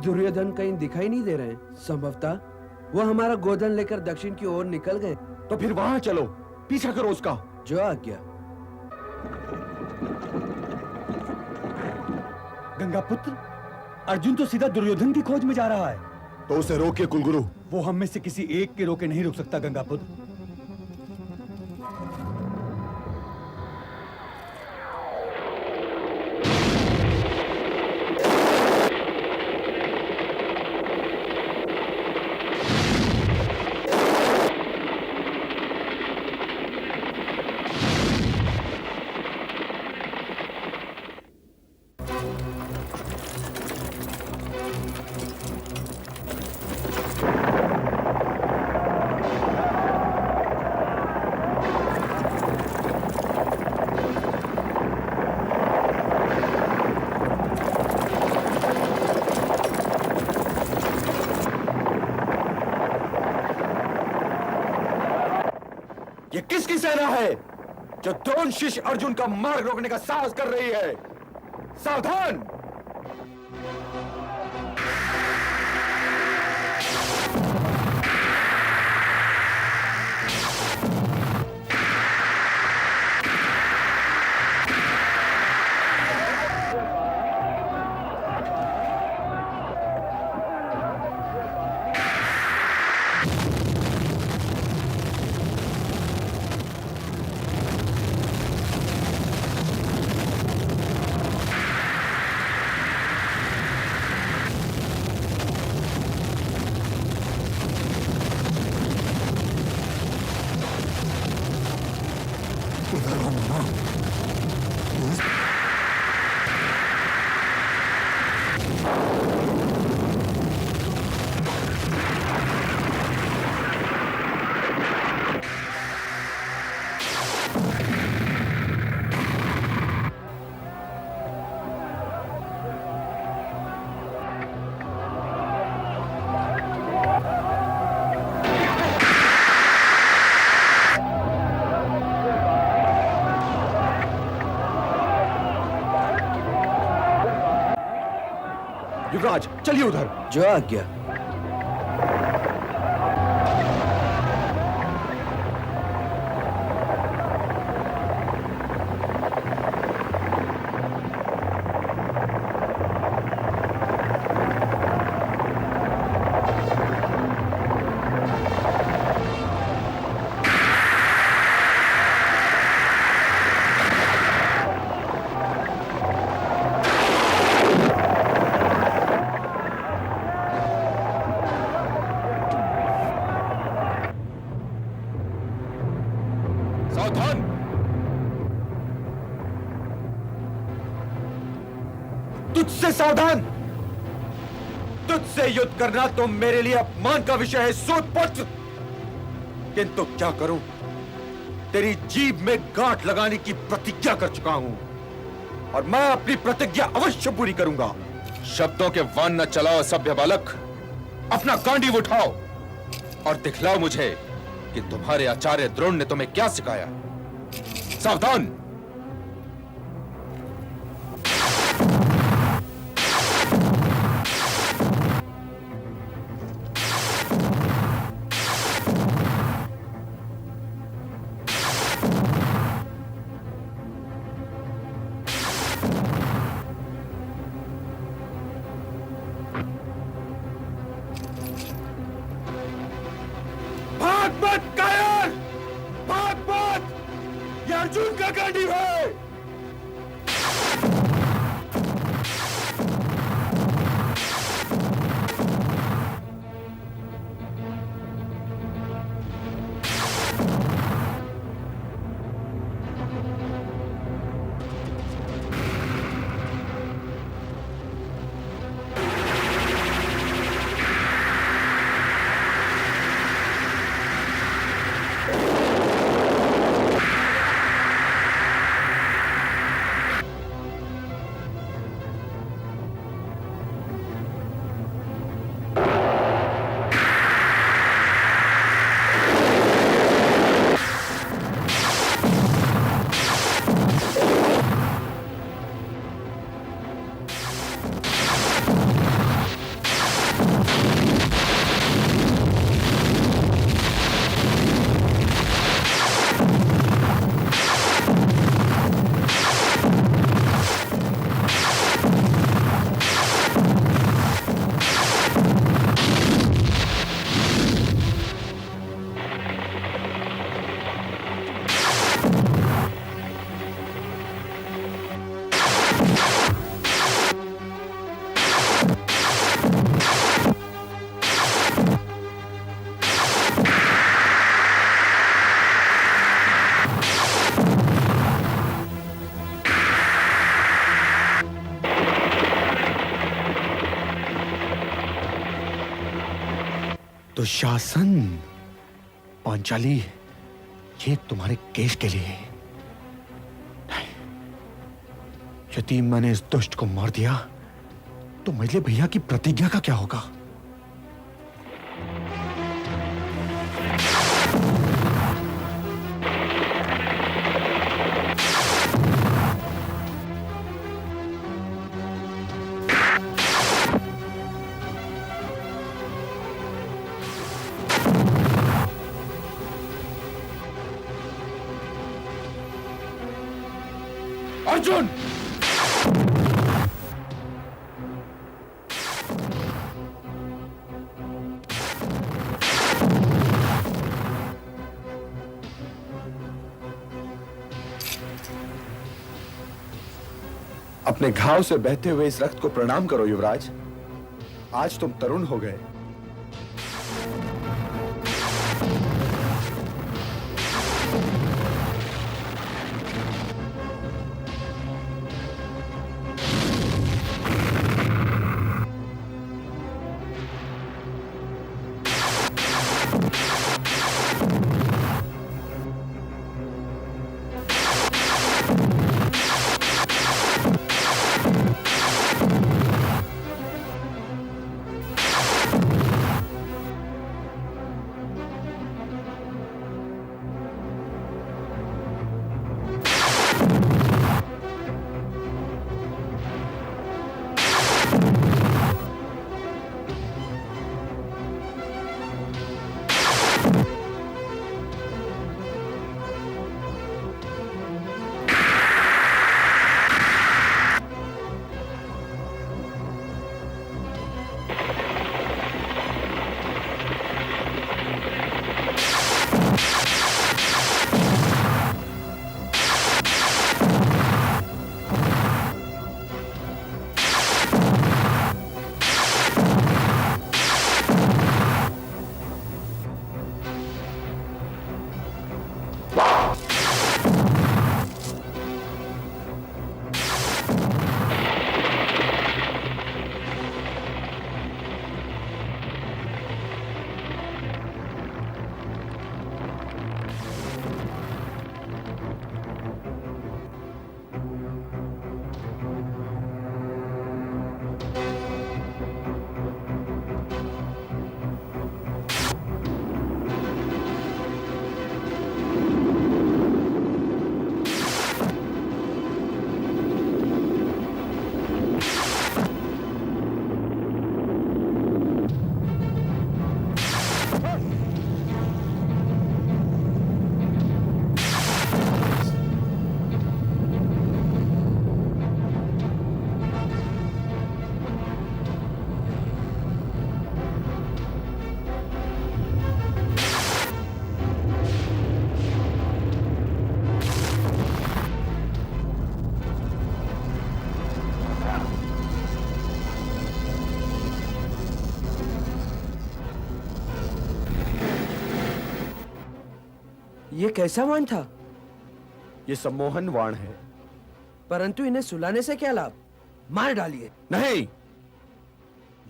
दुर्योधन कहीं दिखाई नहीं दे रहे। संभवतः वो हमारा गोधन लेकर दक्षिण की ओर निकल गए। तो फिर वहां चलो, पीछा करो उसका। जो आज्ञा। गंगा पुत्र, अर्जुन तो सीधा दुर्योधन की खोज में जा रहा है। तो उसे रोकिए कुलगुरु। वो हम में से किसी एक के रोके नहीं रुक सकता गंगा पुत्र। ये किसकी सेना है जो द्रोण शिष्य अर्जुन का मार्ग रोकने का साहस कर रही है? सावधान! युवराज, चलिए उधर। जो आज्ञा। सावधान! तुझसे सावधान! तुझसे युद्ध करना तो मेरे लिए अपमान का विषय है सूतपुत्र। किंतु क्या करूं, तेरी जीभ में गांठ लगाने की प्रतिज्ञा कर चुका हूं और मैं अपनी प्रतिज्ञा अवश्य पूरी करूंगा। शब्दों के वान न चलाओ सभ्य बालक, अपना गांडीव उठाओ और दिखलाओ मुझे कि तुम्हारे आचार्य द्रोण ने तुम्हें क्या सिखाया। सावधान! भाग मत कायर! भाग मत! ये अर्जुन का गांडीव है! दुशासन, पांचाली, ये तुम्हारे केश के लिए है। नहीं, यदि मैंने इस दुष्ट को मार दिया तो मैले भैया की प्रतिज्ञा का क्या होगा? अर्जुन! अपने घाव से बहते हुए इस रक्त को प्रणाम करो युवराज। आज तुम तरुण हो गए। ये कैसा वाण था? ये सम्मोहन वाण है। परंतु इन्हें सुलाने से क्या लाभ? मार डालिए। नहीं,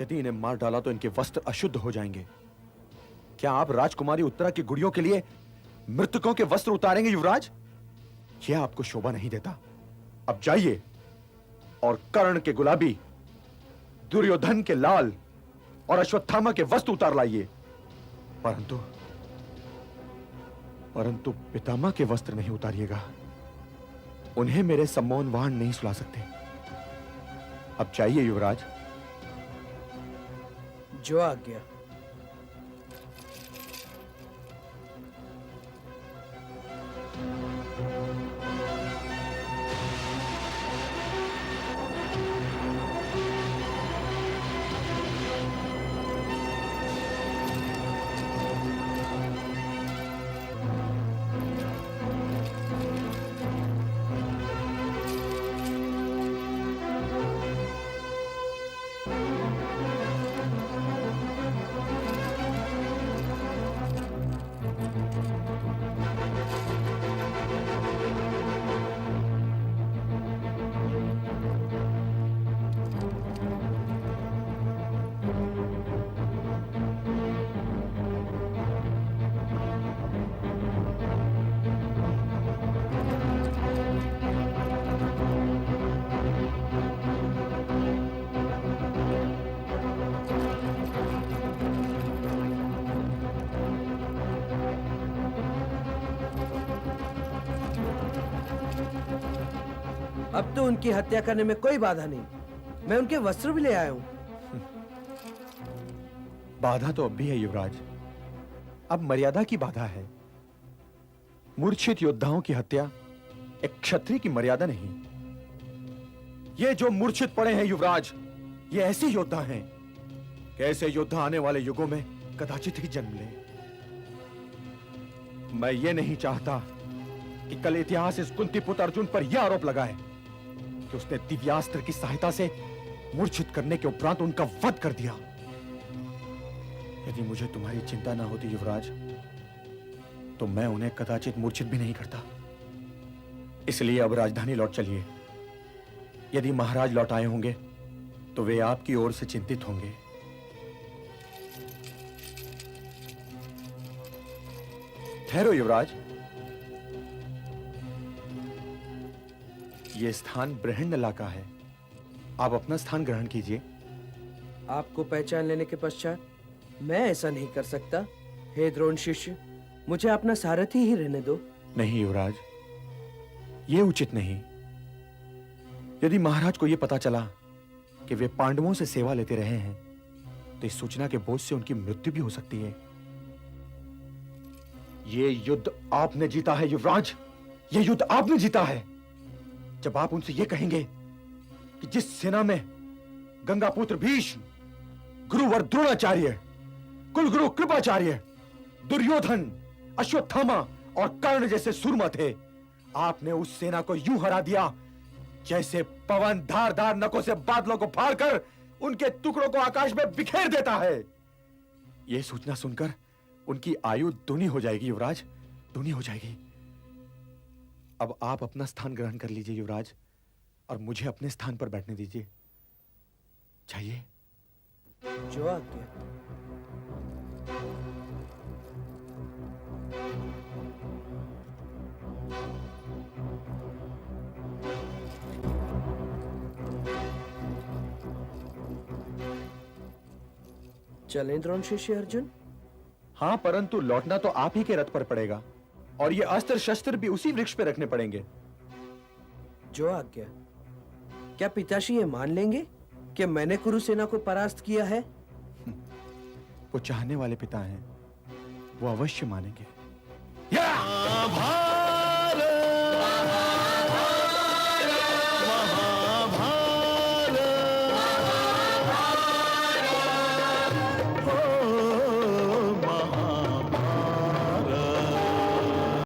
यदि इन्हें मार डाला तो इनके वस्त्र अशुद्ध हो जाएंगे। क्या आप राजकुमारी उत्तरा की गुड़ियों के लिए मृतकों के वस्त्र उतारेंगे युवराज? यह आपको शोभा नहीं देता। अब जाइए और कर्ण के गुलाबी, दुर्योधन के लाल और अश्वत्थामा के वस्त्र उतार लाइए। परंतु पितामह के वस्त्र नहीं उतारिएगा। उन्हें मेरे सम्मोहन वाहन नहीं सुला सकते। अब चाहिए युवराज। जो आज्ञा। अब तो उनकी हत्या करने में कोई बाधा नहीं। मैं उनके वस्त्र भी ले आया हूँ। बाधा तो अब भी है युवराज, अब मर्यादा की बाधा है। मूर्छित योद्धाओं की हत्या एक क्षत्रिय की मर्यादा नहीं। ये जो मूर्छित पड़े हैं युवराज, ये ऐसे योद्धा हैं कि ऐसे योद्धा आने वाले युगों में कदाचित ही जन्म ले। मैं ये नहीं चाहता कि कल इतिहास इस कुंती पुत्र अर्जुन पर यह आरोप लगाए कि उसने दिव्यास्त्र की सहायता से मूर्छित करने के उपरांत उनका वध कर दिया। यदि मुझे तुम्हारी चिंता ना होती युवराज, तो मैं उन्हें कदाचित मूर्छित भी नहीं करता। इसलिए अब राजधानी लौट चलिए। यदि महाराज लौट आए होंगे तो वे आपकी ओर से चिंतित होंगे। ठहरो युवराज, यह स्थान बृहण्णला का है। आप अपना स्थान ग्रहण कीजिए। आपको पहचान लेने के पश्चात मैं ऐसा नहीं कर सकता। हे द्रोण शिष्य, मुझे अपना सारथी ही रहने दो। नहीं युवराज, यह उचित नहीं। यदि महाराज को यह पता चला कि वे पांडवों से सेवा लेते रहे हैं, तो इस सूचना के बोझ से उनकी मृत्यु भी हो सकती है। यह युद्ध आपने जीता है युवराज, यह युद्ध आपने जीता है। जब आप उनसे यह कहेंगे कि जिस सेना में गंगापुत्र भीष्म, गुरुवर द्रोणाचार्य, कुलगुरु कृपाचार्य, दुर्योधन, अश्वत्थामा और कर्ण जैसे सूरमा थे, आपने उस सेना को यूं हरा दिया जैसे पवन धारदार नखों से बादलों को फाड़कर उनके टुकड़ों को आकाश में बिखेर देता है। यह सूचना सुनकर उनकी आयु दूनी हो जाएगी युवराज, दूनी हो जाएगी। अब आप अपना स्थान ग्रहण कर लीजिए युवराज, और मुझे अपने स्थान पर बैठने दीजिए। चाहिए जो आज्ञा। चलें द्रोण शिष्य अर्जुन? हां, परंतु लौटना तो आप ही के रथ पर पड़ेगा, और ये अस्त्र शस्त्र भी उसी वृक्ष पे रखने पड़ेंगे। जो आज्ञा। क्या पिताश्री ये मान लेंगे कि मैंने कुरुसेना को परास्त किया है? वो चाहने वाले पिता हैं, वो अवश्य मानेंगे।